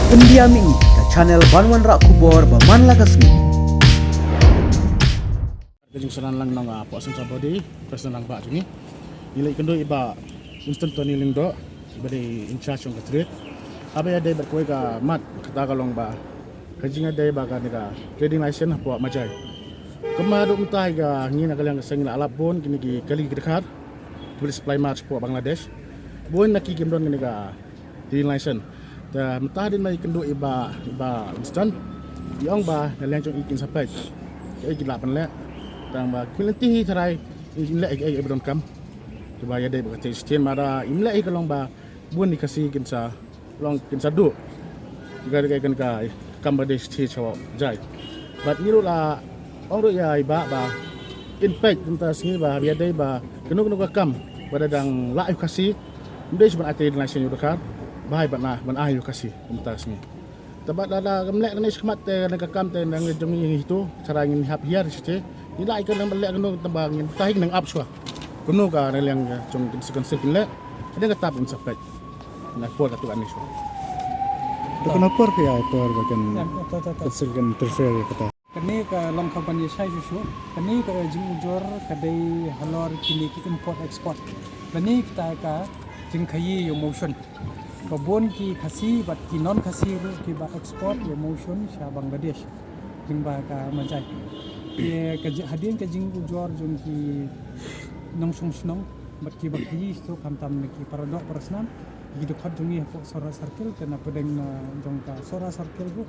Pendiaming ke channel Banwan Rak Kubor Baman Lagasmi. Kajing sanan lang nang po sa body, present lang ba ini. Nilai kendo iba instant to niling do, iba di in charge ng trade. Abe ada berkuai ka mat kata kalong ba. Kajing ada ba ka nika trading license po majay. Kemado mentah ga ngina kalang sangin alap bon kini ki kali dekat. Tulis supply march po Bangladesh. Bon nakigim don nika trading license. Da mentah din mai kendo iba instant. Diong ba nalang jong ikin sampai. Kaya gilapan le. Tang ba kulanti tarai imla ai bedon kam coba ya dai ba testien mara imla ai kalong ba bun dikasih kinsa long kinsa du juga kai kan kai kam ba des ti chaw jai bat niru la ong ro ya ba impact kinta singi ba ya dai ba kenu ka kam pada dang la ai kasih des ban ate nation yu dakar bai ba na ban ai kasih kinta singi tabat ada gemlek ni semat te ka kam te nang jongi itu cara ngin hap hiar site nila ikan nang balik kanu tambangin tahing nang apswa kuno ka nalang jong konsep nila ada ka tapon sa pet na por ka tu anis तो kenapa kaya itu bagian tersegan terfere kata kani ka long company sai su kani ka jing jor kadai halor kini ki import export kani kita ka jing khayi yo motion kabon ki khasi bat ki non khasi ru ki ba export yo motion sha Bangladesh jing ba ka manjai ye ka hadin ka jing jor jong ki nong song snong bat ki ba khayi sto kantam ki paradok prasnan gitu khat jungi ko sora circle kana pedeng jong ka sora circle bu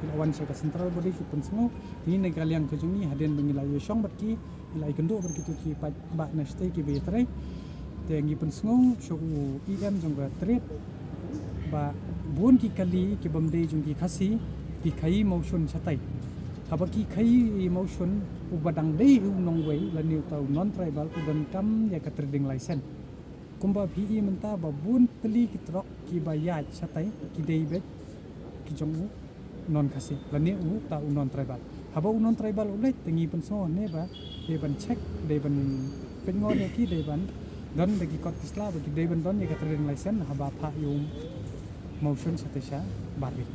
ilawan sa central body ki pensmo ni negalian ka jungi hadin bengilai yong bat ki ilai kendo ber kitu ki ba na stay ki betre te ngi pensmo sho em jong ba trade ba bun ki kali ki bamde jong ki khasi ki khai motion chatai haba ki khai motion ubadang dei nong wei la new tau non tribal udan kam ya ka trading license kumba PE menta ba bun teli ki trok ki bayaj satai ki deibet ki jongu non khasi la ne u ta non tribal haba non tribal ulai tengi penso ne ba de ban check de ban pengo ne ki de ban don de ki kot isla ba ki de ban don ya ka trading license haba pha yung motion satesha barbi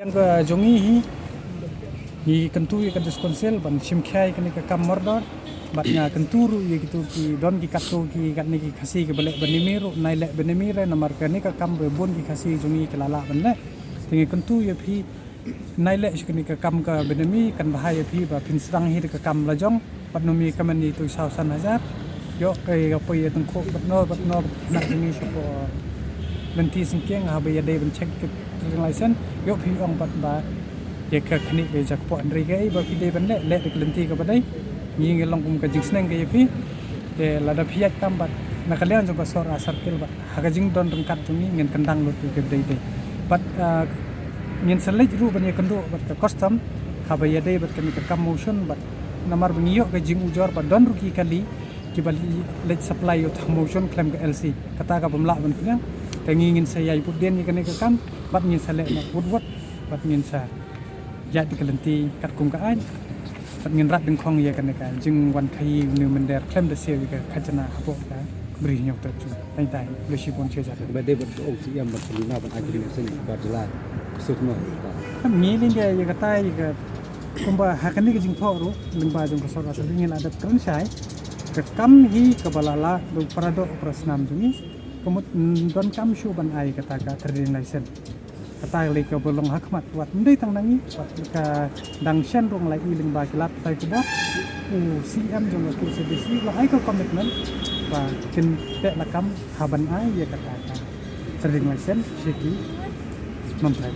yang ke jongi hi kentu ya ka diskonsel ban simkhai kan ka kam mordor batnya kenturu ya gitu ki don ki katto ki kan ki khasi ke balik benimiru naile benimire nomor kan ka kam bon ki khasi jongi kelala banne tingi kentu ya phi naile shikni ka kam ka benimi kan bahaya phi ba pinsrang hi ka kam lajong patnomi kamani tu 1000 yo kai ga poi tengko batno na tingi sopo nanti singkeng ha ba ya dai ban check license yo phi ong bat ba ya ka khani be jak po andri gai ba phi dai ban le de lenti ka badai ngi long kum ka jingsneng ke yapi te lada phiat tambat nakalian jong ka sora circle ba haga jing don rengkat jungi ngin kendang lu ke dei but ngin selej ru ban ye kendo bat ka custom haba ya dei bat ka kam motion bat namar bngiyo ka jing ujor ba don ru ki kali ki bali let supply ut motion claim ka LC kata ka bamla ban knya te ngin sayai puden ni ka kam bat ngin sale na woodward bat ngin sa ya di kelenti kat kum ka an ngin rat ding khong ye kan ka jing wan khai nu mender klem de se ka khajana hapo ka bri nyok ta chu tai tai le shi bon che ja ba de ba o si am ba lina ban agri sen ba jala sutno mi lin ge ye ka tai ka kumba hakani ka jing tho ru ling ba jong ka sora sa ngin adat kran sai ka kam hi ka balala do parado prasnam jungi komut don kam shu ban ai kata ka trading license kata le ka bolong hakmat wat ndai tang nangi wat ka dang shen rong lai iling ba kilat tai ku ba CM jong ka CDC la ai ka commitment ba kin te la kam haban ai ya kata ka trading license shiki non trai